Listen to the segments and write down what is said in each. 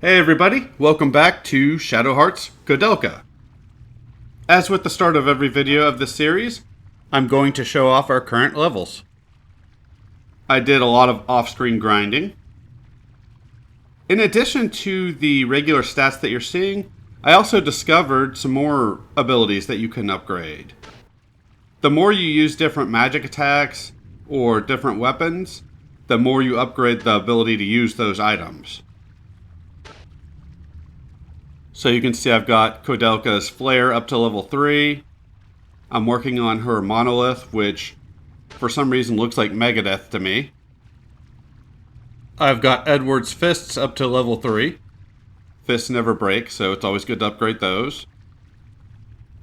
Hey everybody, welcome back to Shadow Heart's Koudelka. As with the start of every video of this series, I'm going to show off our current levels. I did a lot of off-screen grinding. In addition to the regular stats that you're seeing, I also discovered some more abilities that you can upgrade. The more you use different magic attacks or different weapons, the more you upgrade the ability to use those items. So you can see I've got Koudelka's Flare up to level 3. I'm working on her Monolith, which for some reason looks like Megadeth to me. I've got Edward's Fists up to level 3. Fists never break, so it's always good to upgrade those.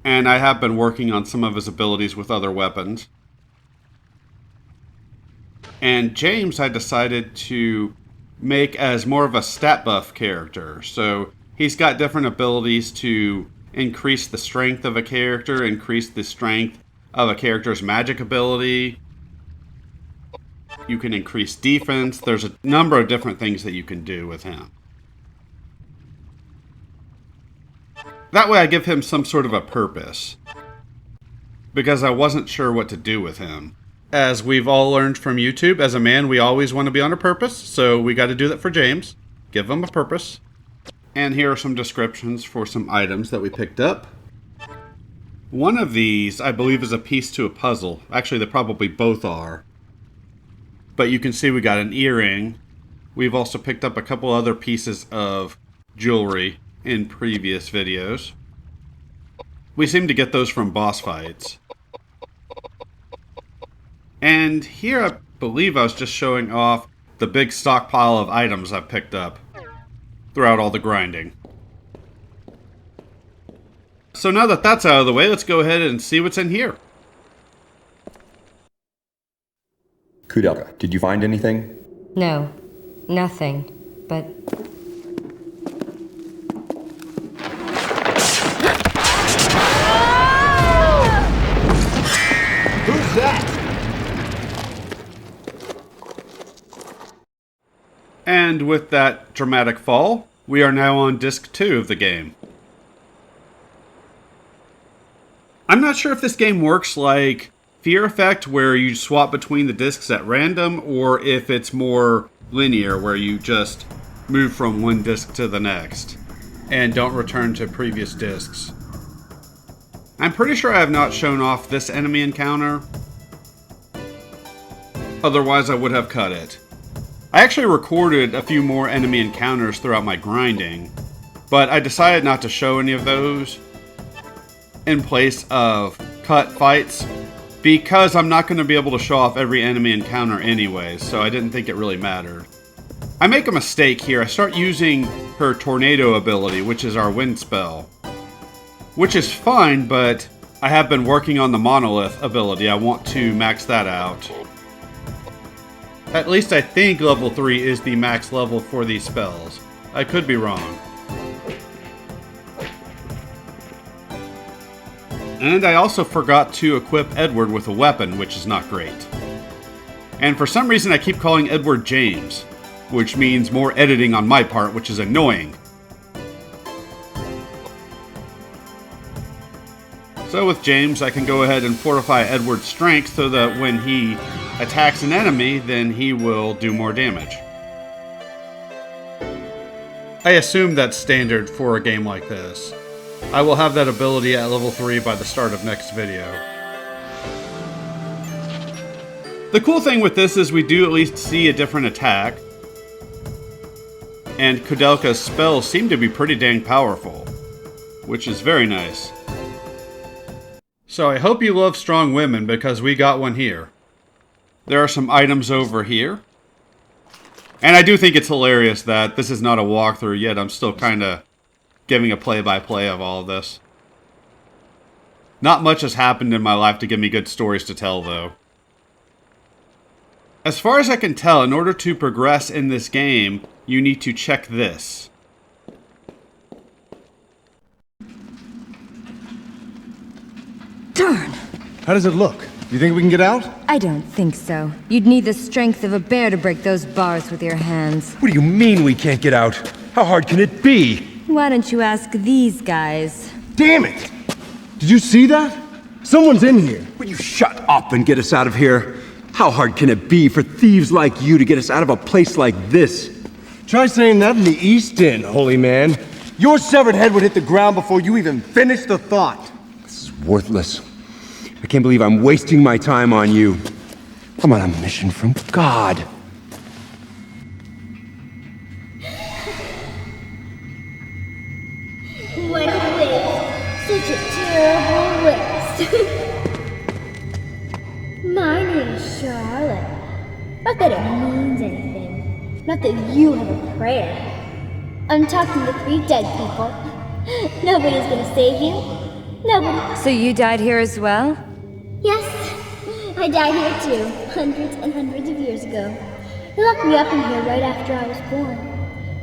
And I have been working on some of his abilities with other weapons. And James I decided to make as more of a stat buff character. So he's got different abilities to increase the strength of a character, increase the strength of a character's magic ability. You can increase defense. There's a number of different things that you can do with him. That way I give him some sort of a purpose, because I wasn't sure what to do with him. As we've all learned from YouTube, as a man, we always want to be on a purpose, so we got to do that for James. Give him a purpose. And here are some descriptions for some items that we picked up. One of these, I believe, is a piece to a puzzle. Actually, they probably both are. But you can see we got an earring. We've also picked up a couple other pieces of jewelry in previous videos. We seem to get those from boss fights. And here I believe I was just showing off the big stockpile of items I've picked up throughout all the grinding. So now that that's out of the way, let's go ahead and see what's in here. Koudelka, did you find anything? No, nothing, but... Who's that? And with that dramatic fall, we are now on disc 2 of the game. I'm not sure if this game works like Fear Effect, where you swap between the discs at random, or if it's more linear, where you just move from one disc to the next and don't return to previous discs. I'm pretty sure I have not shown off this enemy encounter. Otherwise, I would have cut it. I actually recorded a few more enemy encounters throughout my grinding, but I decided not to show any of those in place of cut fights, because I'm not going to be able to show off every enemy encounter anyway, so I didn't think it really mattered. I make a mistake here. I start using her tornado ability, which is our wind spell, which is fine, but I have been working on the Monolith ability. I want to max that out. At least I think level 3 is the max level for these spells. I could be wrong. And I also forgot to equip Edward with a weapon, which is not great. And for some reason I keep calling Edward James, which means more editing on my part, which is annoying. So with James, I can go ahead and fortify Edward's strength so that when he attacks an enemy, then he will do more damage. I assume that's standard for a game like this. I will have that ability at level 3 by the start of next video. The cool thing with this is we do at least see a different attack. And Koudelka's spells seem to be pretty dang powerful, which is very nice. So I hope you love strong women, because we got one here. There are some items over here. And I do think it's hilarious that this is not a walkthrough yet. I'm still kind of giving a play-by-play of all of this. Not much has happened in my life to give me good stories to tell, though. As far as I can tell, in order to progress in this game, you need to check this. Darn! How does it look? You think we can get out? I don't think so. You'd need the strength of a bear to break those bars with your hands. What do you mean we can't get out? How hard can it be? Why don't you ask these guys? Damn it! Did you see that? Someone's in here. Will you shut up and get us out of here? How hard can it be for thieves like you to get us out of a place like this? Try saying that in the East End, holy man. Your severed head would hit the ground before you even finished the thought. This is worthless. I can't believe I'm wasting my time on you. I'm on a mission from God. What a waste. Such a terrible waste. My name's Charlotte. Not that it means anything. Not that you have a prayer. I'm talking to 3 dead people. Nobody's gonna save you. Nobody. So you died here as well? Yes, I died here too, hundreds and hundreds of years ago. They locked me up in here right after I was born.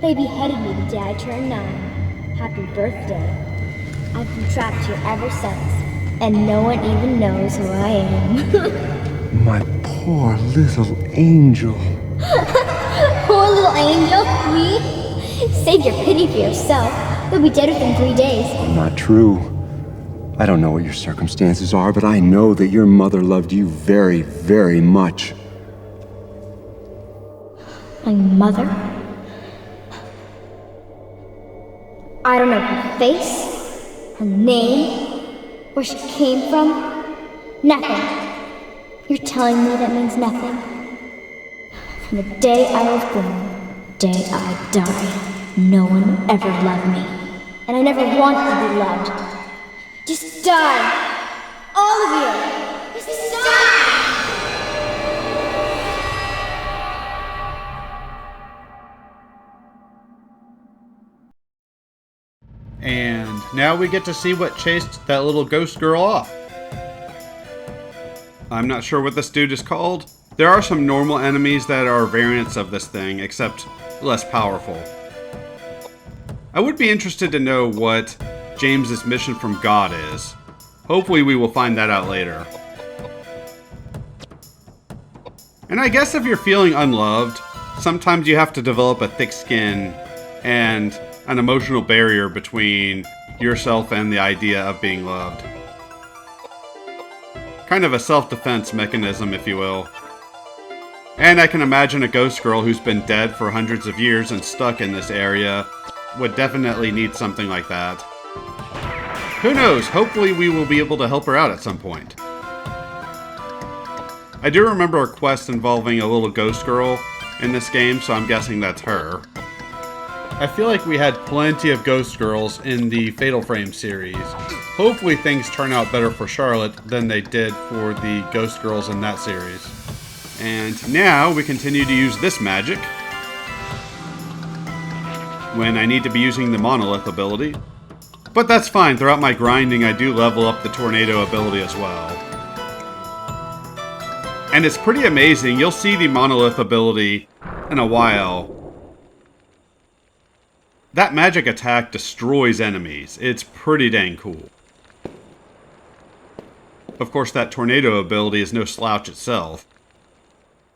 They beheaded me the day I turned 9. Happy birthday. I've been trapped here ever since, and no one even knows who I am. My poor little angel. Poor little angel, me? Save your pity for yourself. You'll be dead within 3 days. Not true. I don't know what your circumstances are, but I know that your mother loved you very, very much. My mother? I don't know her face, her name, where she came from. Nothing. You're telling me that means nothing? From the day I was born, the day I died, no one ever loved me. And I never wanted to be loved. Just die! All of you! Just die! And now we get to see what chased that little ghost girl off. I'm not sure what this dude is called. There are some normal enemies that are variants of this thing, except less powerful. I would be interested to know what James's mission from God is. Hopefully we will find that out later. And I guess if you're feeling unloved, sometimes you have to develop a thick skin and an emotional barrier between yourself and the idea of being loved. Kind of a self-defense mechanism, if you will. And I can imagine a ghost girl who's been dead for hundreds of years and stuck in this area would definitely need something like that. Who knows? Hopefully we will be able to help her out at some point. I do remember a quest involving a little ghost girl in this game, so I'm guessing that's her. I feel like we had plenty of ghost girls in the Fatal Frame series. Hopefully things turn out better for Charlotte than they did for the ghost girls in that series. And now we continue to use this magic when I need to be using the monolith ability. But that's fine, throughout my grinding I do level up the tornado ability as well. And it's pretty amazing, you'll see the monolith ability in a while. That magic attack destroys enemies. It's pretty dang cool. Of course, that tornado ability is no slouch itself.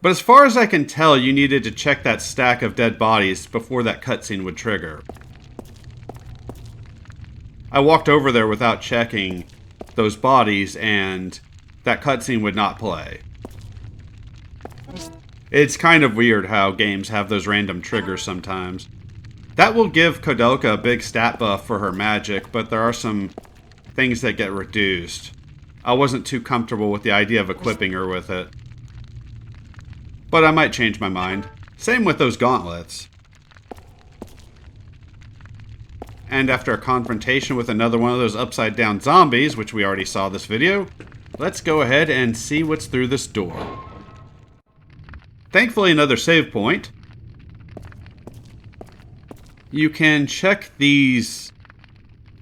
But as far as I can tell, you needed to check that stack of dead bodies before that cutscene would trigger. I walked over there without checking those bodies, and that cutscene would not play. It's kind of weird how games have those random triggers sometimes. That will give Koudelka a big stat buff for her magic, but there are some things that get reduced. I wasn't too comfortable with the idea of equipping her with it. But I might change my mind. Same with those gauntlets. And after a confrontation with another one of those upside down zombies, which we already saw this video, let's go ahead and see what's through this door. Thankfully, another save point. You can check these,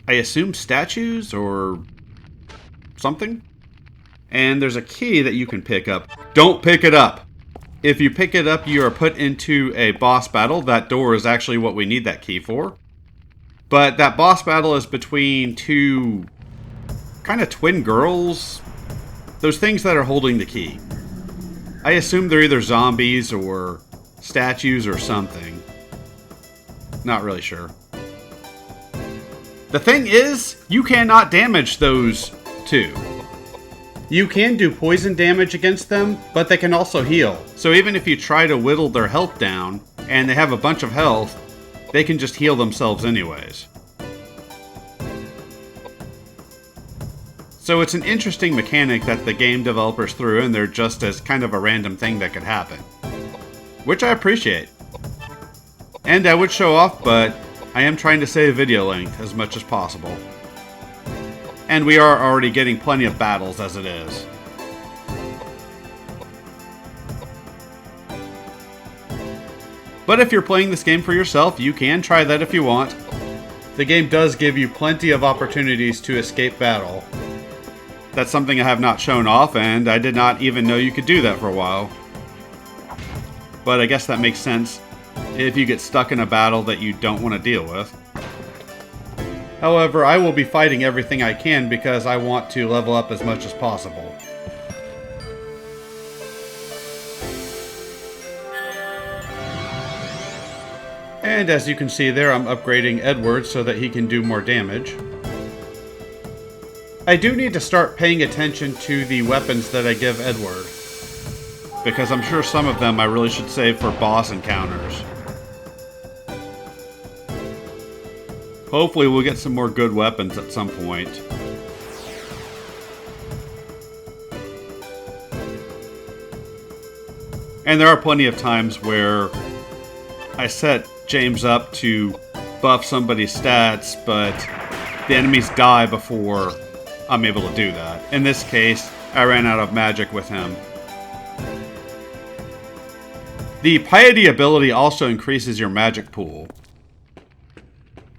I assume, statues or something. And there's a key that you can pick up. Don't pick it up! If you pick it up, you are put into a boss battle. That door is actually what we need that key for. But that boss battle is between two kind of twin girls. Those things that are holding the key. I assume they're either zombies or statues or something. Not really sure. The thing is, you cannot damage those two. You can do poison damage against them, but they can also heal. So even if you try to whittle their health down, and they have a bunch of health, they can just heal themselves anyways. So it's an interesting mechanic that the game developers threw in there just as kind of a random thing that could happen. Which I appreciate. And I would show off, but I am trying to save video length as much as possible. And we are already getting plenty of battles as it is. But if you're playing this game for yourself, you can try that if you want. The game does give you plenty of opportunities to escape battle. That's something I have not shown off, and I did not even know you could do that for a while. But I guess that makes sense if you get stuck in a battle that you don't want to deal with. However, I will be fighting everything I can because I want to level up as much as possible. And as you can see there, I'm upgrading Edward so that he can do more damage. I do need to start paying attention to the weapons that I give Edward, because I'm sure some of them I really should save for boss encounters. Hopefully we'll get some more good weapons at some point. And there are plenty of times where I set James up to buff somebody's stats, but the enemies die before I'm able to do that. In this case, I ran out of magic with him. The Piety ability also increases your magic pool.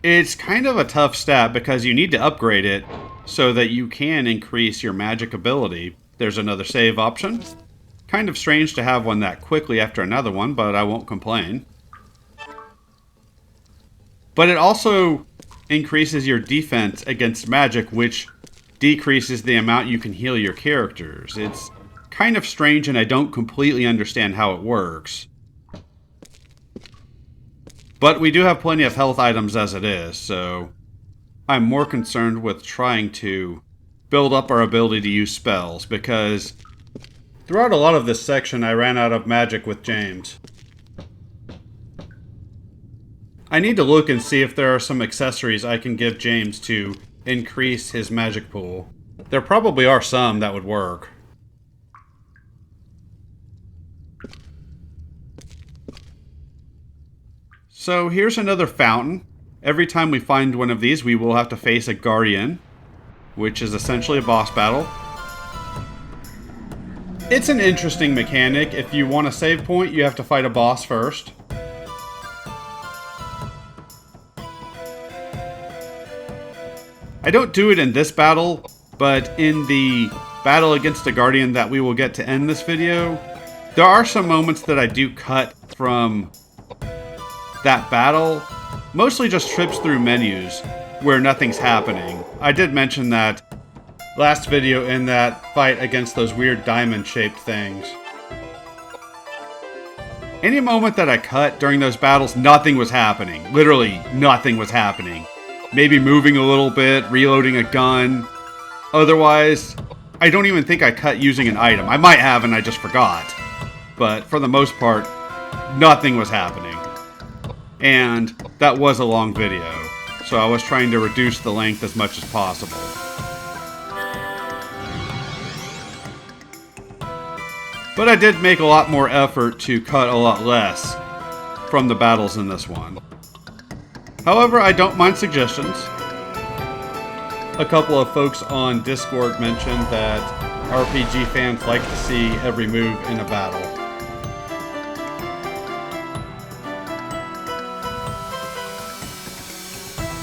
It's kind of a tough stat because you need to upgrade it so that you can increase your magic ability. There's another save option. Kind of strange to have one that quickly after another one, but I won't complain. But it also increases your defense against magic, which decreases the amount you can heal your characters. It's kind of strange and I don't completely understand how it works. But we do have plenty of health items as it is, so I'm more concerned with trying to build up our ability to use spells, because throughout a lot of this section I ran out of magic with James. I need to look and see if there are some accessories I can give James to increase his magic pool. There probably are some that would work. So here's another fountain. Every time we find one of these, we will have to face a guardian, which is essentially a boss battle. It's an interesting mechanic. If you want a save point, you have to fight a boss first. I don't do it in this battle, but in the battle against the Guardian that we will get to end this video, there are some moments that I do cut from that battle, mostly just trips through menus where nothing's happening. I did mention that last video in that fight against those weird diamond-shaped things. Any moment that I cut during those battles, nothing was happening. Literally, nothing was happening. Maybe moving a little bit, reloading a gun. Otherwise, I don't even think I cut using an item. I might have and I just forgot. But for the most part, nothing was happening. And that was a long video, so I was trying to reduce the length as much as possible. But I did make a lot more effort to cut a lot less from the battles in this one. However, I don't mind suggestions. A couple of folks on Discord mentioned that RPG fans like to see every move in a battle.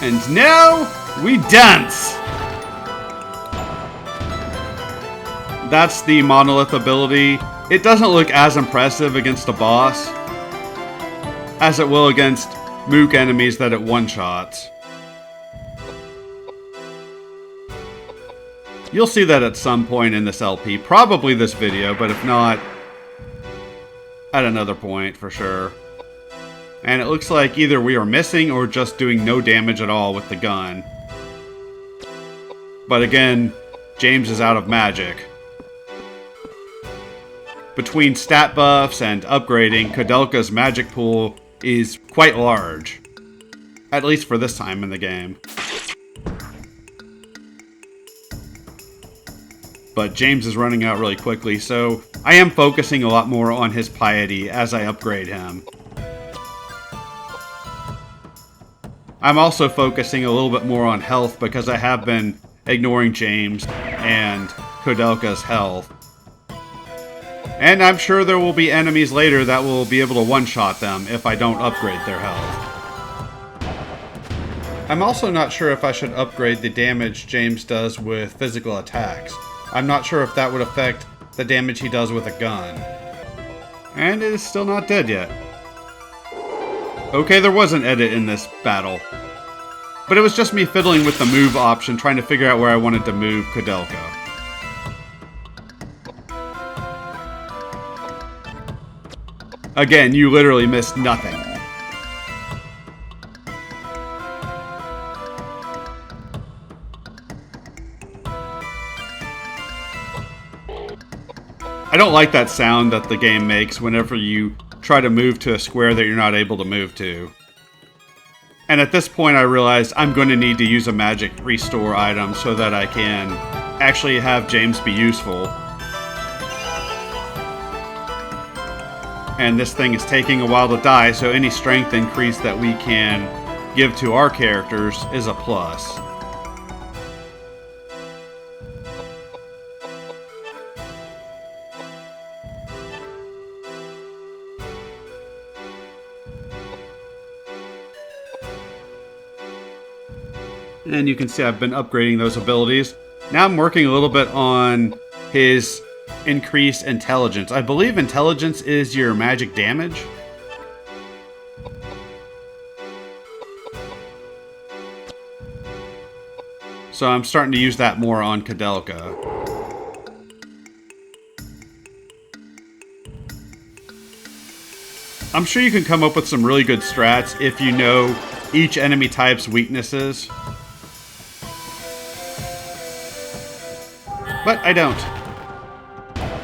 And now, we dance! That's the Monolith ability. It doesn't look as impressive against a boss as it will against Mook enemies that it one-shots. You'll see that at some point in this LP, probably this video, but if not, at another point for sure. And it looks like either we are missing or just doing no damage at all with the gun. But again, James is out of magic. Between stat buffs and upgrading, Koudelka's magic pool is quite large. At least for this time in the game. But James is running out really quickly, so I am focusing a lot more on his piety as I upgrade him. I'm also focusing a little bit more on health because I have been ignoring James and Koudelka's health. And I'm sure there will be enemies later that will be able to one-shot them if I don't upgrade their health. I'm also not sure if I should upgrade the damage James does with physical attacks. I'm not sure if that would affect the damage he does with a gun. And it is still not dead yet. Okay, there was an edit in this battle. But it was just me fiddling with the move option, trying to figure out where I wanted to move Koudelka. Again, you literally missed nothing. I don't like that sound that the game makes whenever you try to move to a square that you're not able to move to. And at this point I realized I'm going to need to use a magic restore item so that I can actually have James be useful. And this thing is taking a while to die, so any strength increase that we can give to our characters is a plus. And you can see I've been upgrading those abilities. Now I'm working a little bit on his increased intelligence. I believe intelligence is your magic damage. So I'm starting to use that more on Koudelka. I'm sure you can come up with some really good strats if you know each enemy type's weaknesses. But I don't.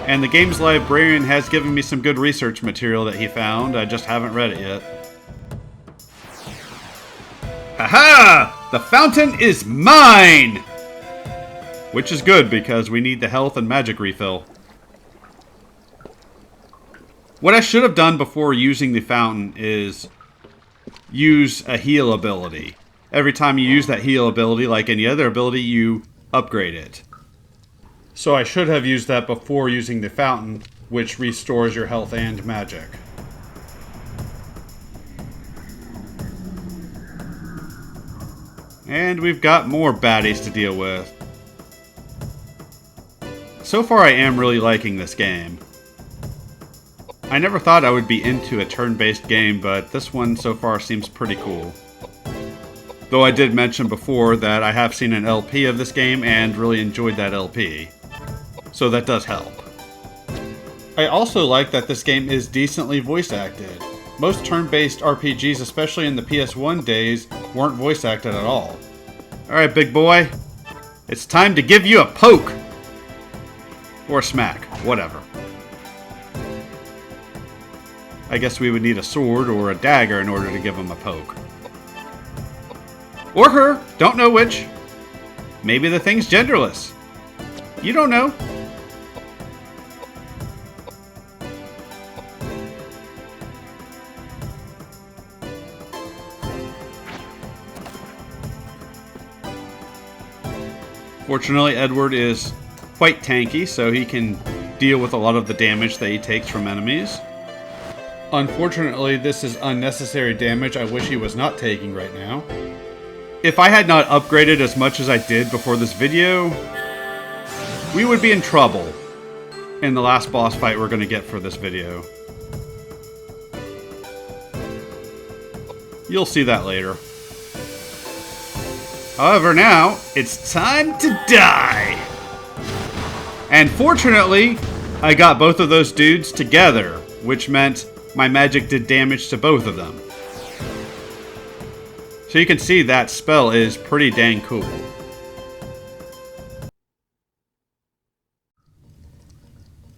And the game's librarian has given me some good research material that he found. I just haven't read it yet. Haha! The fountain is mine! Which is good because we need the health and magic refill. What I should have done before using the fountain is use a heal ability. Every time you use that heal ability, like any other ability, you upgrade it. So I should have used that before using the fountain, which restores your health and magic. And we've got more baddies to deal with. So far I am really liking this game. I never thought I would be into a turn-based game, but this one so far seems pretty cool. Though I did mention before that I have seen an LP of this game and really enjoyed that LP. So that does help. I also like that this game is decently voice acted. Most turn-based RPGs, especially in the PS1 days, weren't voice acted at all. Alright, big boy. It's time to give you a poke! Or a smack, whatever. I guess we would need a sword or a dagger in order to give him a poke. Or her, don't know which. Maybe the thing's genderless. You don't know. Fortunately, Edward is quite tanky, so he can deal with a lot of the damage that he takes from enemies. Unfortunately, this is unnecessary damage I wish he was not taking right now. If I had not upgraded as much as I did before this video, we would be in trouble in the last boss fight we're going to get for this video. You'll see that later. However, now, it's time to die! And fortunately, I got both of those dudes together, which meant my magic did damage to both of them. So you can see that spell is pretty dang cool.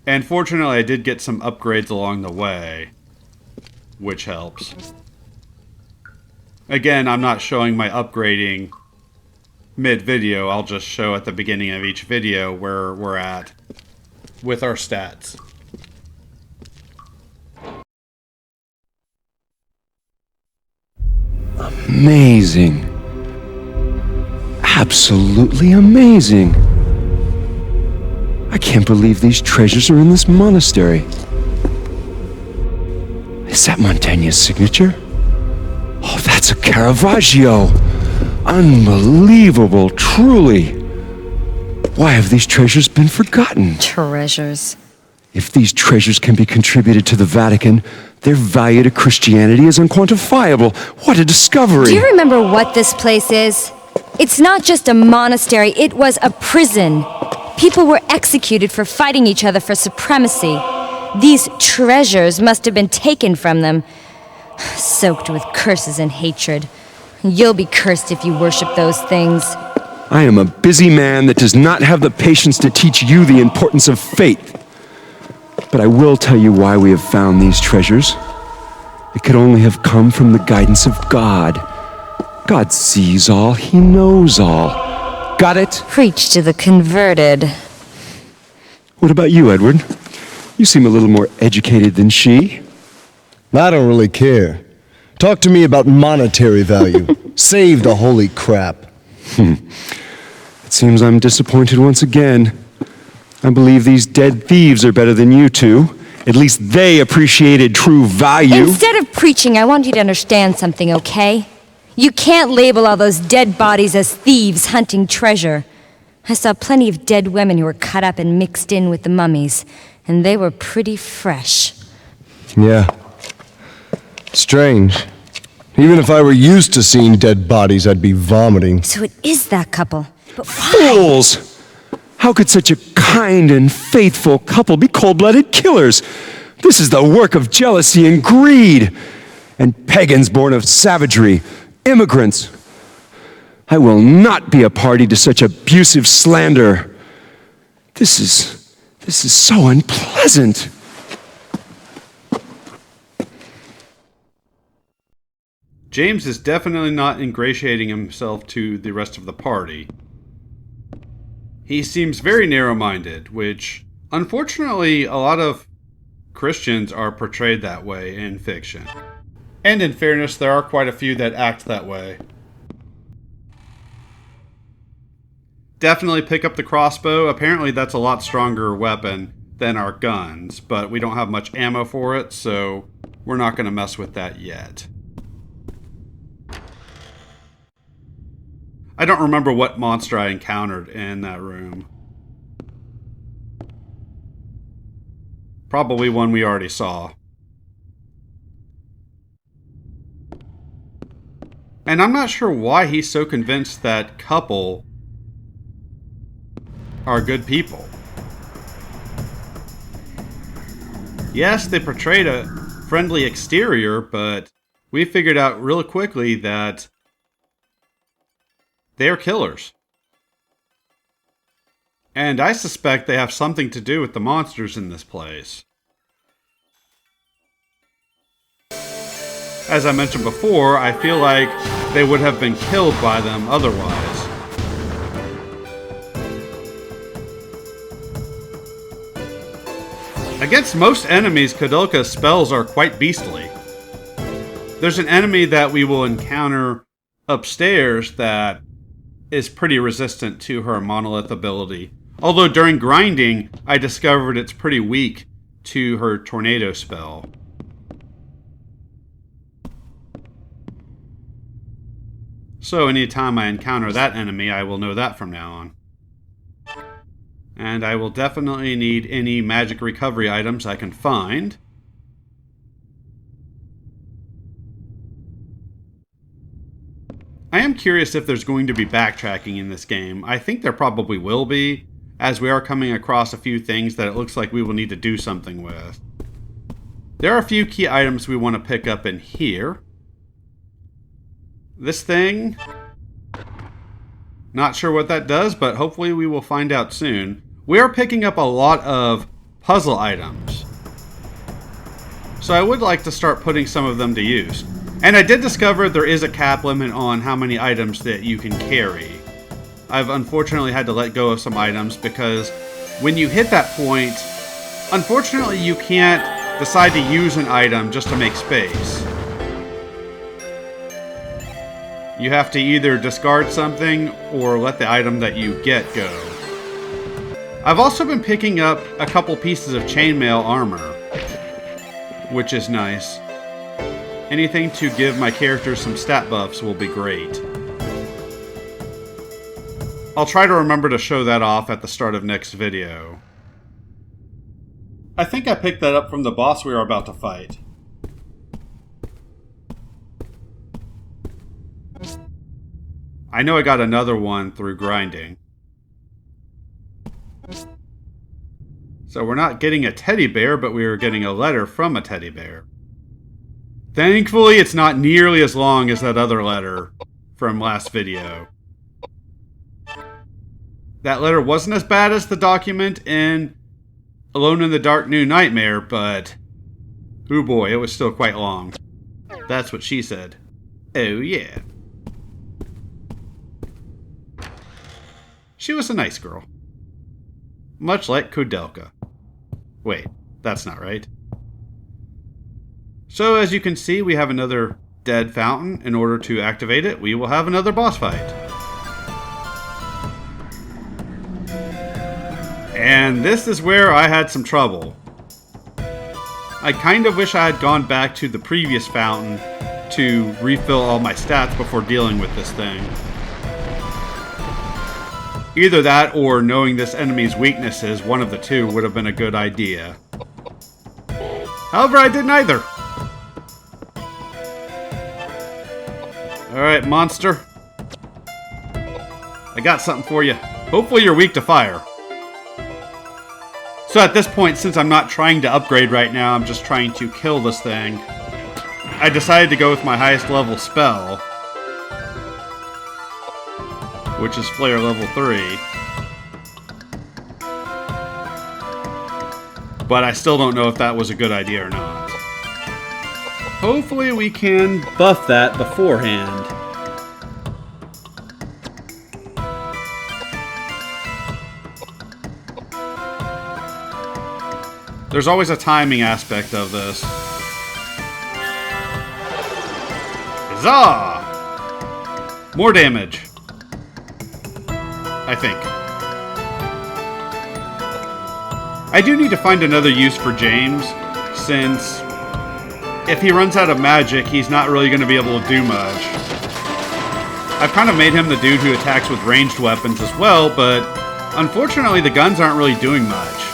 And fortunately, I did get some upgrades along the way, which helps. Again, I'm not showing my upgrading mid-video. I'll just show at the beginning of each video where we're at with our stats. Amazing. Absolutely amazing. I can't believe these treasures are in this monastery. Is that Montaigne's signature? Oh, that's a Caravaggio. Unbelievable, truly. Why have these treasures been forgotten? Treasures. If these treasures can be contributed to the Vatican, their value to Christianity is unquantifiable. What a discovery! Do you remember what this place is? It's not just a monastery, it was a prison. People were executed for fighting each other for supremacy. These treasures must have been taken from them, soaked with curses and hatred. You'll be cursed if you worship those things. I am a busy man that does not have the patience to teach you the importance of faith. But I will tell you why we have found these treasures. It could only have come from the guidance of God. God sees all, He knows all. Got it? Preach to the converted. What about you, Edward? You seem a little more educated than she. I don't really care. Talk to me about monetary value. Save the holy crap. It seems I'm disappointed once again. I believe these dead thieves are better than you two. At least they appreciated true value. Instead of preaching, I want you to understand something, okay? You can't label all those dead bodies as thieves hunting treasure. I saw plenty of dead women who were cut up and mixed in with the mummies, and they were pretty fresh. Yeah. Strange. Even if I were used to seeing dead bodies, I'd be vomiting. So it is that couple. But why? Fools! How could such a kind and faithful couple be cold-blooded killers? This is the work of jealousy and greed. And pagans born of savagery, immigrants. I will not be a party to such abusive slander. This is so unpleasant. James is definitely not ingratiating himself to the rest of the party. He seems very narrow-minded, which, unfortunately, a lot of Christians are portrayed that way in fiction. And in fairness, there are quite a few that act that way. Definitely pick up the crossbow. Apparently that's a lot stronger weapon than our guns, but we don't have much ammo for it, so we're not going to mess with that yet. I don't remember what monster I encountered in that room. Probably one we already saw. And I'm not sure why he's so convinced that couple are good people. Yes, they portrayed a friendly exterior, but we figured out really quickly that they are killers. And I suspect they have something to do with the monsters in this place. As I mentioned before, I feel like they would have been killed by them otherwise. Against most enemies, Koudelka's spells are quite beastly. There's an enemy that we will encounter upstairs that is pretty resistant to her monolith ability. Although during grinding, I discovered it's pretty weak to her tornado spell. So anytime I encounter that enemy, I will know that from now on. And I will definitely need any magic recovery items I can find. I am curious if there's going to be backtracking in this game. I think there probably will be, as we are coming across a few things that it looks like we will need to do something with. There are a few key items we want to pick up in here. this thing. Not sure what that does, but hopefully we will find out soon. We are picking up a lot of puzzle items, so I would like to start putting some of them to use. And I did discover there is a cap limit on how many items that you can carry. I've unfortunately had to let go of some items because when you hit that point, unfortunately you can't decide to use an item just to make space. You have to either discard something or let the item that you get go. I've also been picking up a couple pieces of chainmail armor, which is nice. Anything to give my character some stat buffs will be great. I'll try to remember to show that off at the start of next video. I think I picked that up from the boss we are about to fight. I know I got another one through grinding. So we're not getting a teddy bear, but we are getting a letter from a teddy bear. Thankfully, it's not nearly as long as that other letter from last video. That letter wasn't as bad as the document in Alone in the Dark New Nightmare, but oh boy, it was still quite long. That's what she said. Oh yeah. She was a nice girl. Much like Koudelka. Wait, that's not right. So as you can see, we have another dead fountain. In order to activate it, we will have another boss fight. And this is where I had some trouble. I kind of wish I had gone back to the previous fountain to refill all my stats before dealing with this thing. Either that or knowing this enemy's weaknesses, one of the two would have been a good idea. However, I did neither. Alright, monster. I got something for you. Hopefully you're weak to fire. So at this point, since I'm not trying to upgrade right now, I'm just trying to kill this thing, I decided to go with my highest level spell, which is Flare level 3. But I still don't know if that was a good idea or not. Hopefully we can buff that beforehand. There's always a timing aspect of this. Huzzah! More damage. I think. I do need to find another use for James, since if he runs out of magic, he's not really going to be able to do much. I've kind of made him the dude who attacks with ranged weapons as well, but unfortunately the guns aren't really doing much.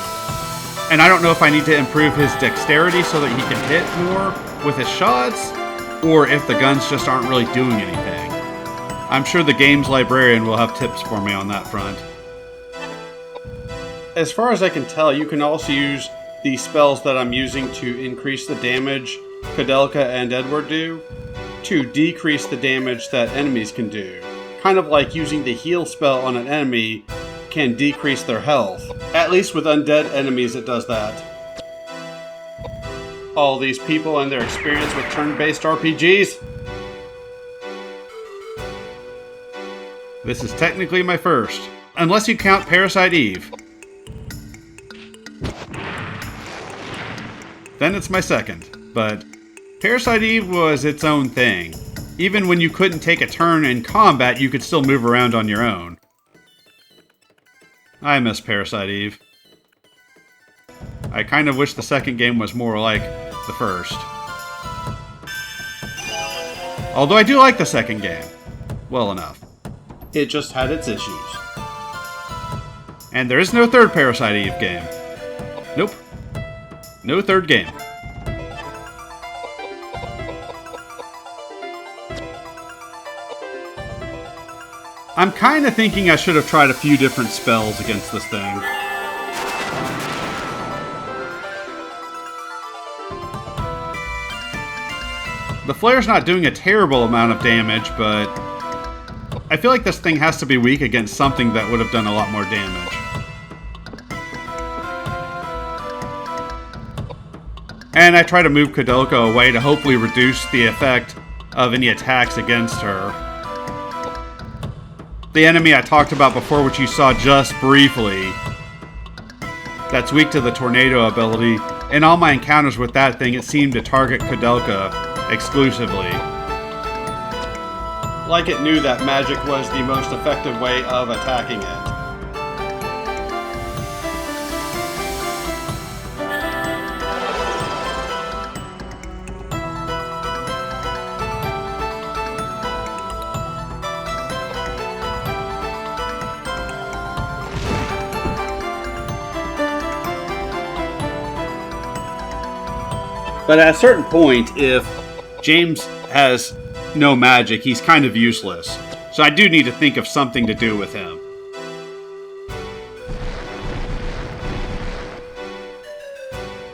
And I don't know if I need to improve his dexterity so that he can hit more with his shots, or if the guns just aren't really doing anything. I'm sure the game's librarian will have tips for me on that front. As far as I can tell, you can also use the spells that I'm using to increase the damage Koudelka and Edward do, to decrease the damage that enemies can do. Kind of like using the heal spell on an enemy can decrease their health. At least with undead enemies it does that. All these people and their experience with turn-based RPGs. This is technically my first, unless you count Parasite Eve. Then it's my second, but Parasite Eve was its own thing. Even when you couldn't take a turn in combat, you could still move around on your own. I miss Parasite Eve. I kind of wish the second game was more like the first. Although I do like the second game. Well enough. It just had its issues. And there is no third Parasite Eve game. Nope. No third game. I'm kind of thinking I should have tried a few different spells against this thing. The flare's not doing a terrible amount of damage, but I feel like this thing has to be weak against something that would have done a lot more damage. And I try to move Koudelka away to hopefully reduce the effect of any attacks against her. The enemy I talked about before, which you saw just briefly, that's weak to the tornado ability. In all my encounters with that thing, it seemed to target Koudelka exclusively. Like it knew that magic was the most effective way of attacking it. But at a certain point, if James has no magic, he's kind of useless. So I do need to think of something to do with him.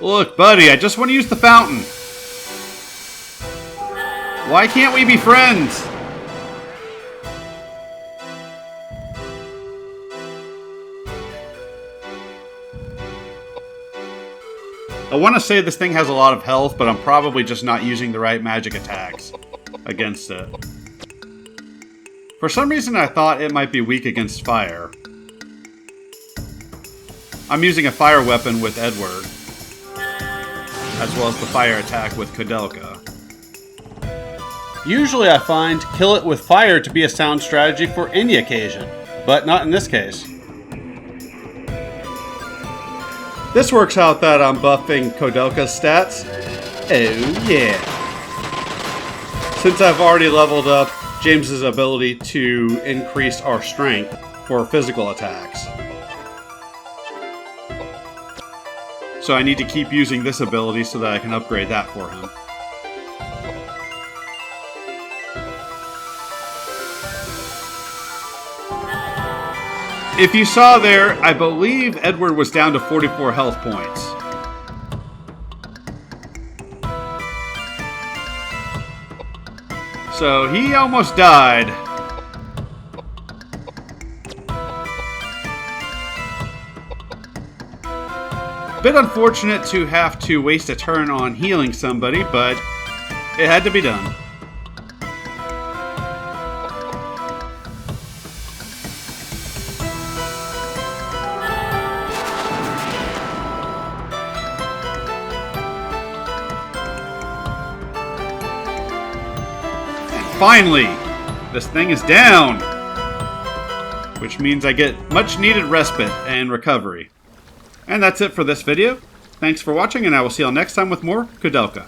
Look, buddy, I just want to use the fountain. Why can't we be friends? I want to say this thing has a lot of health, but I'm probably just not using the right magic attacks against it. For some reason, I thought it might be weak against fire. I'm using a fire weapon with Edward, as well as the fire attack with Koudelka. Usually I find kill it with fire to be a sound strategy for any occasion, but not in this case. This works out that I'm buffing Koudelka's stats. Oh yeah. Since I've already leveled up James's ability to increase our strength for physical attacks. So I need to keep using this ability so that I can upgrade that for him. If you saw there, I believe Edward was down to 44 health points. So he almost died. Bit unfortunate to have to waste a turn on healing somebody, but it had to be done. Finally, this thing is down, which means I get much needed respite and recovery. And that's it for this video. Thanks for watching, and I will see you all next time with more Koudelka.